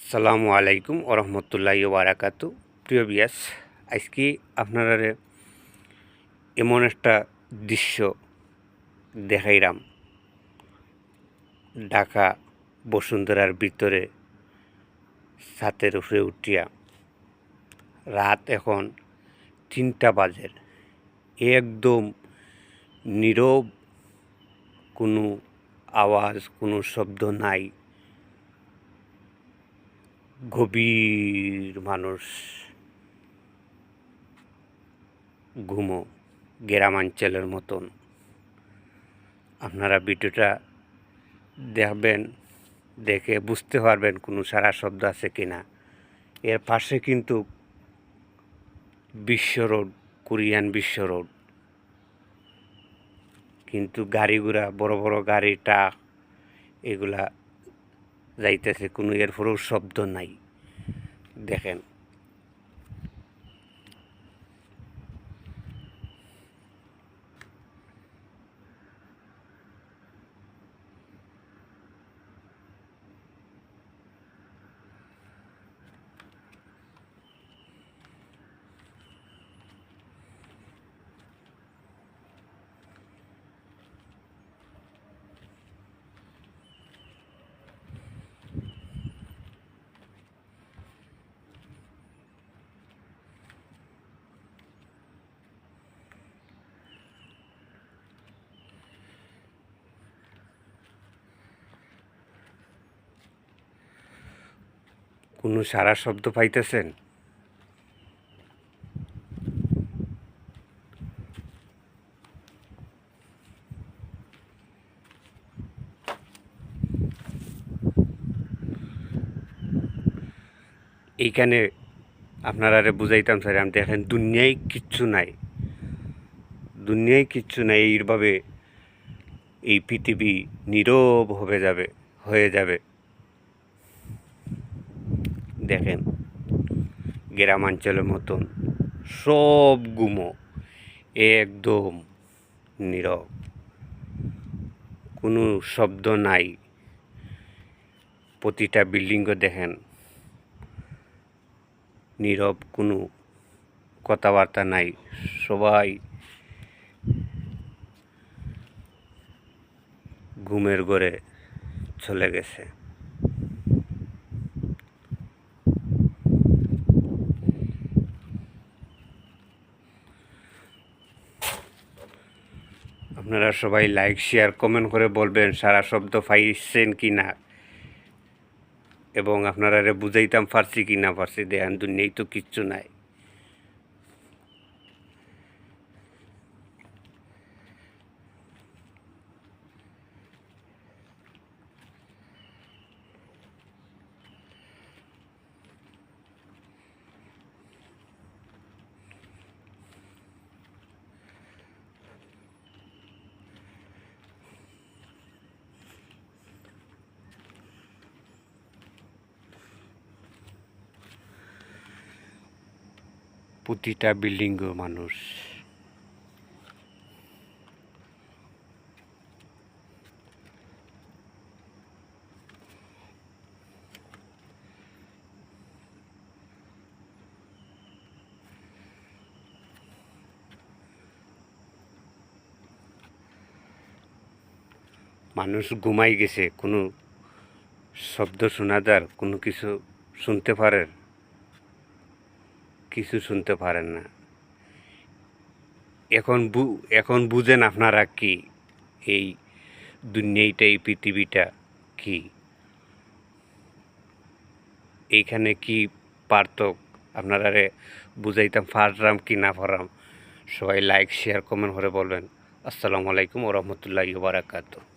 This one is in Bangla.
আসসালামু আলাইকুম ওরহমতুল্লাহি ওবারাকাতু। প্রিয় বিয়াস, আজকে আপনারা এমন একটা দৃশ্য দেখাইলাম ঢাকা বসুন্ধরার ভিতরে ছাতের উপরে উঠিয়া। রাত এখন 3টা বাজে, একদম নীরব, কোনো আওয়াজ, কোনো শব্দ নাই। গভীর মানুষ ঘুমো, গ্রামাঞ্চলের মতন। আপনারা ভিডিওটা দেখবেন, দেখে বুঝতে পারবেন কোনো সারা শব্দ আছে কিনা। এর পাশে কিন্তু বিশ্ব রোড, কোরিয়ান বিশ্ব রোড, কিন্তু গাড়ি ঘোড়া, বড় বড় গাড়ি, ট্রাক এগুলা যাইতেছে, কোনো এরপরেও শব্দ নাই। দেখেন, কোনো সারা শব্দ পাইতেছেন? এইখানে আপনারা বুঝাইতাম স্যার, আমি দেখেন দুনিয়ায় কিচ্ছু নাই, দুনিয়ায় কিচ্ছু নাই। এইভাবে এই পৃথিবী নীরব হয়ে যাবে। দেখেন, গ্রামাঞ্চলের মতন সব গুমো, একদম নীরব, কোনো শব্দ নাই। প্রতিটা বিল্ডিংও দেখেন নীরব, কোনো কথাবার্তা নাই, সবাই ঘুমের ঘরে চলে গেছে। আপনারা সবাই লাইক, শেয়ার, কমেন্ট করে বলবেন সারা শব্দ পাইছেন কি না, এবং আপনারা বুঝাইতাম পারছি কি না পারছি। দেখেন দুনিয়ায় তো কিচ্ছু নাই। প্রতিটা বিল্ডিংও মানুষ। মানুষ ঘুমাই গেছে, কোনো শব্দ শোনা যার, কোনো কিছু শুনতে পারেন? কিছু শুনতে পারেন না। এখন বুঝেন আপনারা কি এই দুনিয়াটা, এই পৃথিবীটা কি, এইখানে কি পার্থক্য আপনারা বুঝাইতাম পারলাম কি না পারলাম। সবাই লাইক, শেয়ার, কমেন্ট করে বলবেন। আসসালামু আলাইকুম ওরহমতুল্লাহি ওবারাকাতুহু।